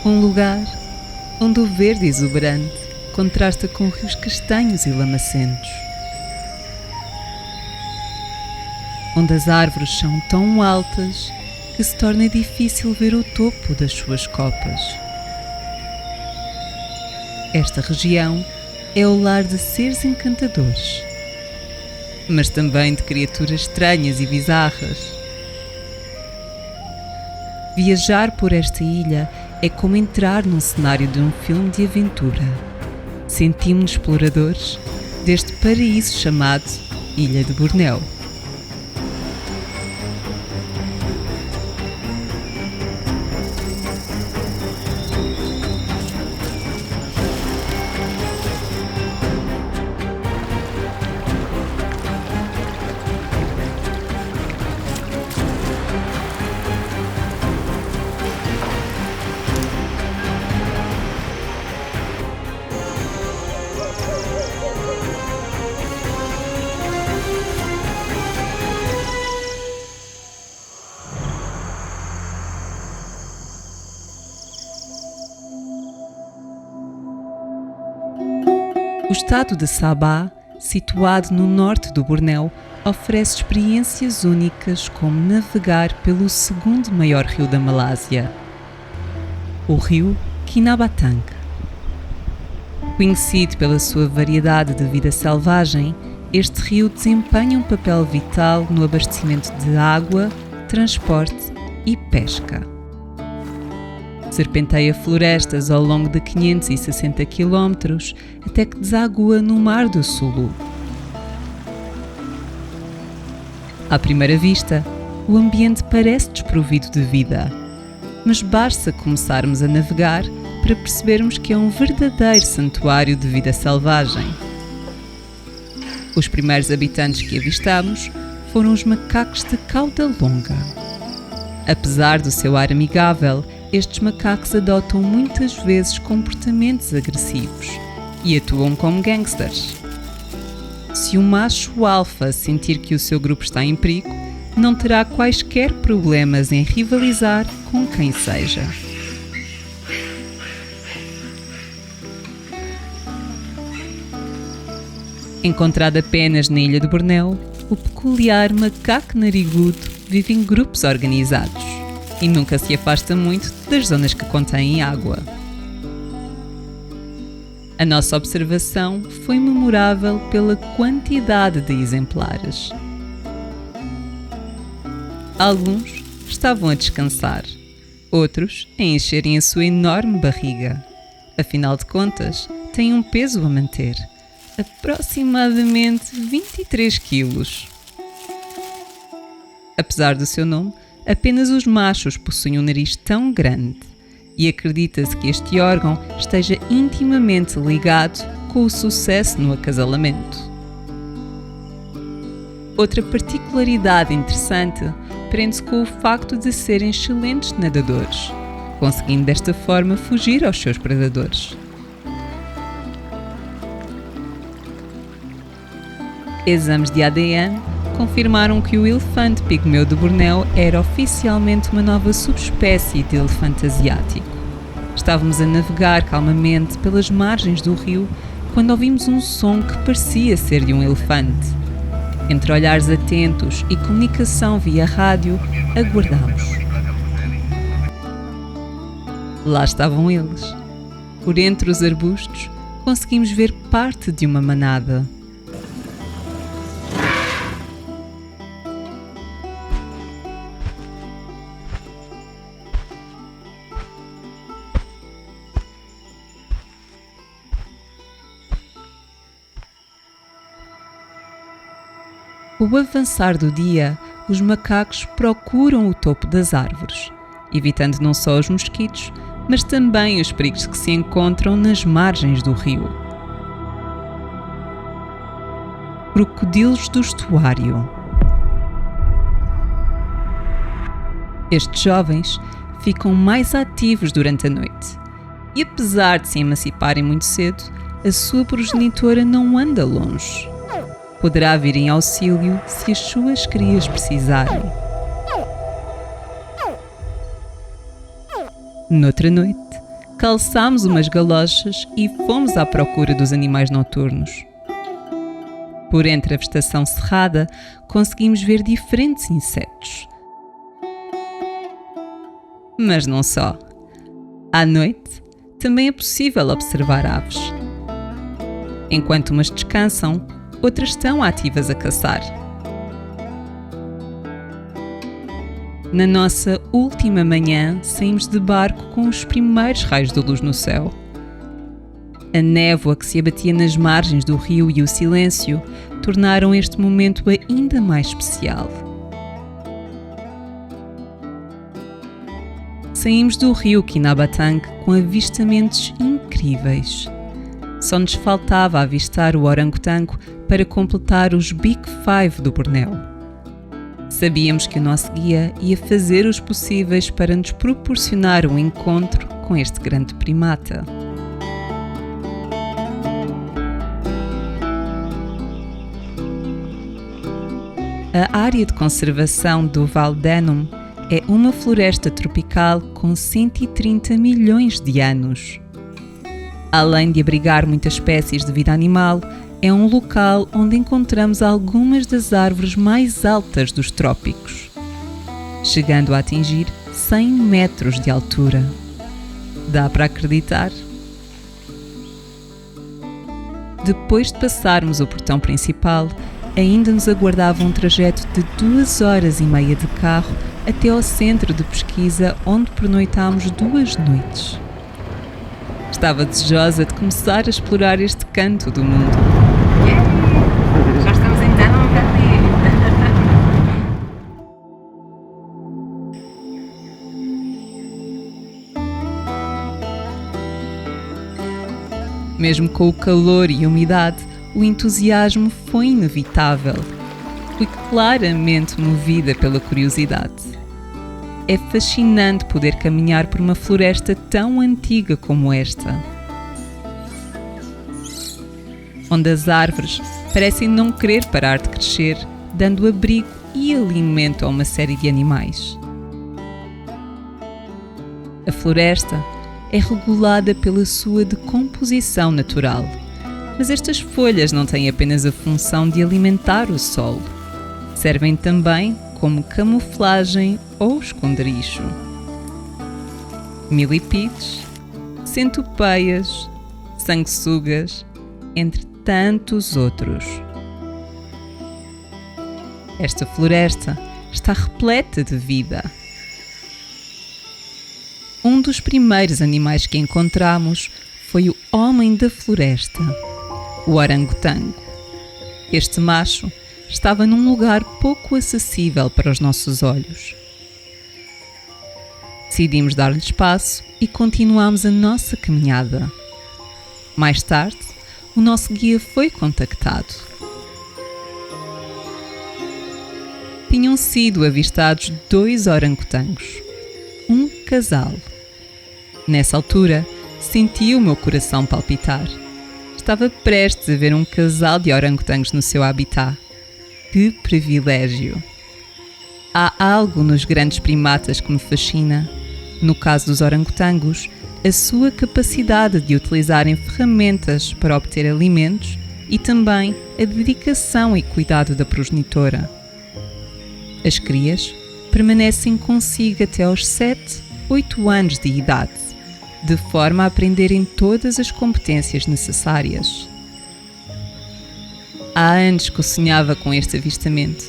Um lugar onde o verde exuberante contrasta com rios castanhos e lamacentos. Onde as árvores são tão altas que se torna difícil ver o topo das suas copas. Esta região é o lar de seres encantadores, mas também de criaturas estranhas e bizarras. Viajar por esta ilha é como entrar num cenário de um filme de aventura. Sentimos-nos exploradores deste paraíso chamado Ilha de Bornéu. O estado de Sabah, situado no norte do Bornéu, oferece experiências únicas como navegar pelo segundo maior rio da Malásia, o rio Kinabatank. Conhecido pela sua variedade de vida selvagem, este rio desempenha um papel vital no abastecimento de água, transporte e pesca. Serpenteia florestas ao longo de 560 km até que desagua no Mar do Sulu. À primeira vista, o ambiente parece desprovido de vida, mas basta começarmos a navegar para percebermos que é um verdadeiro santuário de vida selvagem. Os primeiros habitantes que avistamos foram os macacos de cauda longa. Apesar do seu ar amigável, estes macacos adotam muitas vezes comportamentos agressivos e atuam como gangsters. Se o macho alfa sentir que o seu grupo está em perigo, não terá quaisquer problemas em rivalizar com quem seja. Encontrado apenas na ilha de Bornéu, o peculiar macaco narigudo vive em grupos organizados e nunca se afasta muito das zonas que contêm água. A nossa observação foi memorável pela quantidade de exemplares. Alguns estavam a descansar, outros a encherem a sua enorme barriga. Afinal de contas, têm um peso a manter, aproximadamente 23 quilos. Apesar do seu nome, apenas os machos possuem um nariz tão grande e acredita-se que este órgão esteja intimamente ligado com o sucesso no acasalamento. Outra particularidade interessante prende-se com o facto de serem excelentes nadadores, conseguindo desta forma fugir aos seus predadores. Exames de ADN confirmaram que o elefante pigmeu de Bornéu era oficialmente uma nova subespécie de elefante asiático. Estávamos a navegar calmamente pelas margens do rio quando ouvimos um som que parecia ser de um elefante. Entre olhares atentos e comunicação via rádio, aguardamos. Lá estavam eles. Por entre os arbustos, conseguimos ver parte de uma manada. Com o avançar do dia, os macacos procuram o topo das árvores, evitando não só os mosquitos, mas também os perigos que se encontram nas margens do rio. Crocodilos do estuário. Estes jovens ficam mais ativos durante a noite e, apesar de se emanciparem muito cedo, a sua progenitora não anda longe. Poderá vir em auxílio se as suas crias precisarem. Noutra noite, calçámos umas galochas e fomos à procura dos animais noturnos. Por entre a vegetação cerrada, conseguimos ver diferentes insetos. Mas não só. À noite, também é possível observar aves. Enquanto umas descansam, outras estão ativas a caçar. Na nossa última manhã, saímos de barco com os primeiros raios de luz no céu. A névoa que se abatia nas margens do rio e o silêncio tornaram este momento ainda mais especial. Saímos do rio Kinabatangue com avistamentos incríveis. Só nos faltava avistar o orangotango para completar os Big Five do Bornéu. Sabíamos que o nosso guia ia fazer os possíveis para nos proporcionar um encontro com este grande primata. A área de conservação do Val d'Enum é uma floresta tropical com 130 milhões de anos. Além de abrigar muitas espécies de vida animal, é um local onde encontramos algumas das árvores mais altas dos trópicos, chegando a atingir 100 metros de altura. Dá para acreditar? Depois de passarmos o portão principal, ainda nos aguardava um trajeto de 2 horas e meia de carro até ao centro de pesquisa, onde pernoitámos 2 noites. Estava desejosa de começar a explorar este canto do mundo. Já estamos em Danum Valley. Mesmo com o calor e a umidade, o entusiasmo foi inevitável. Fui claramente movida pela curiosidade. É fascinante poder caminhar por uma floresta tão antiga como esta, onde as árvores parecem não querer parar de crescer, dando abrigo e alimento a uma série de animais. A floresta é regulada pela sua decomposição natural, mas estas folhas não têm apenas a função de alimentar o solo, servem também como camuflagem ou esconderijo. Milipídeos, centopeias, sanguessugas, entre tantos outros. Esta floresta está repleta de vida. Um dos primeiros animais que encontramos foi o homem da floresta, o orangotango. Este macho estava num lugar pouco acessível para os nossos olhos. Decidimos dar-lhe espaço e continuamos a nossa caminhada. Mais tarde, o nosso guia foi contactado. Tinham sido avistados 2 orangotangos, um casal. Nessa altura, senti o meu coração palpitar. Estava prestes a ver um casal de orangotangos no seu habitat. Que privilégio! Há algo nos grandes primatas que me fascina. No caso dos orangotangos, a sua capacidade de utilizarem ferramentas para obter alimentos e também a dedicação e cuidado da progenitora. As crias permanecem consigo até aos 7, 8 anos de idade, de forma a aprenderem todas as competências necessárias. Há anos que eu sonhava com este avistamento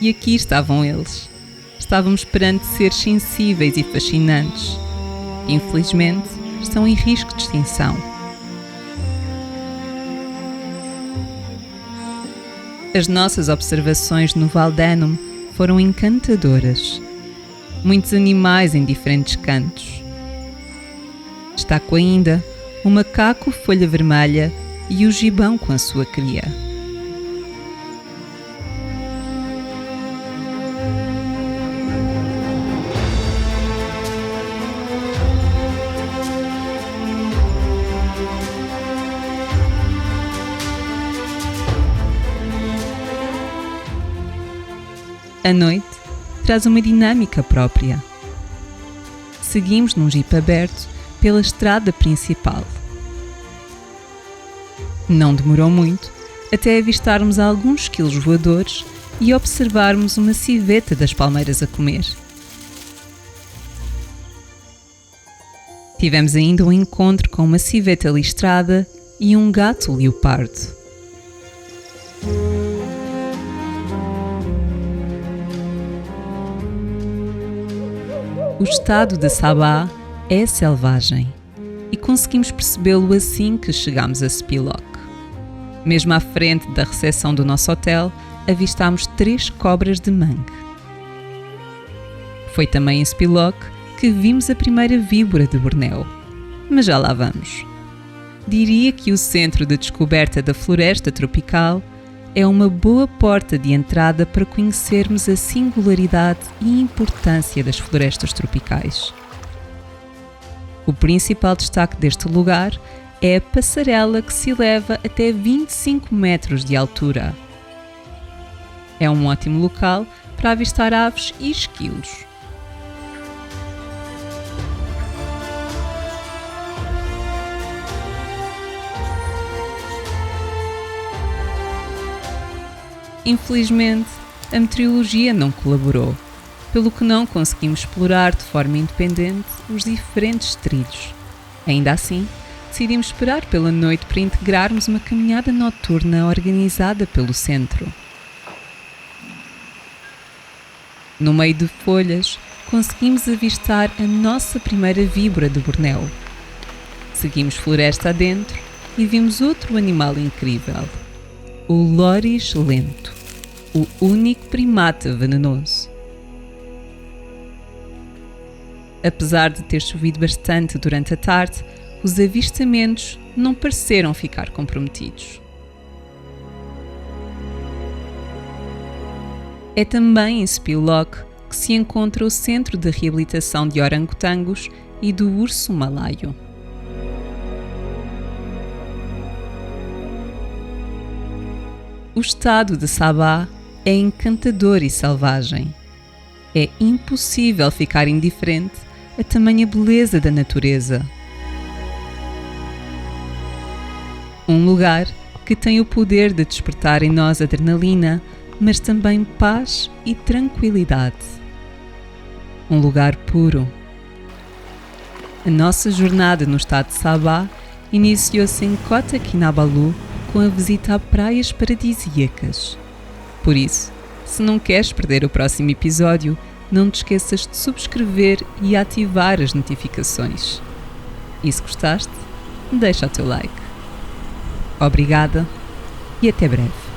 e aqui estavam eles. Estávamos perante seres sensíveis e fascinantes. Infelizmente, estão em risco de extinção. As nossas observações no Val d'Enum foram encantadoras. Muitos animais em diferentes cantos. Destaco ainda o macaco folha vermelha e o gibão com a sua cria. A noite traz uma dinâmica própria. Seguimos num jipe aberto pela estrada principal. Não demorou muito até avistarmos alguns esquilos voadores e observarmos uma civeta das palmeiras a comer. Tivemos ainda um encontro com uma civeta listrada e um gato leopardo. O estado de Sabah é selvagem e conseguimos percebê-lo assim que chegámos a Spilok. Mesmo à frente da recepção do nosso hotel, avistámos 3 cobras de mangue. Foi também em Spilok que vimos a primeira víbora de Bornéu, mas já lá vamos. Diria que o centro de descoberta da floresta tropical é uma boa porta de entrada para conhecermos a singularidade e importância das florestas tropicais. O principal destaque deste lugar é a passarela que se eleva até 25 metros de altura. É um ótimo local para avistar aves e esquilos. Infelizmente, a meteorologia não colaborou, pelo que não conseguimos explorar de forma independente os diferentes trilhos. Ainda assim, decidimos esperar pela noite para integrarmos uma caminhada noturna organizada pelo centro. No meio de folhas, conseguimos avistar a nossa primeira víbora de Bornéu. Seguimos floresta adentro e vimos outro animal incrível, o loris lento, o único primata venenoso. Apesar de ter chovido bastante durante a tarde, os avistamentos não pareceram ficar comprometidos. É também em Spilok que se encontra o Centro de Reabilitação de Orangotangos e do Urso Malaio. O estado de Sabah é encantador e selvagem. É impossível ficar indiferente a tamanha beleza da natureza. Um lugar que tem o poder de despertar em nós adrenalina, mas também paz e tranquilidade. Um lugar puro. A nossa jornada no estado de Sabah iniciou-se em Kota Kinabalu com a visita a praias paradisíacas. Por isso, se não queres perder o próximo episódio, não te esqueças de subscrever e ativar as notificações. E se gostaste, deixa o teu like. Obrigada e até breve.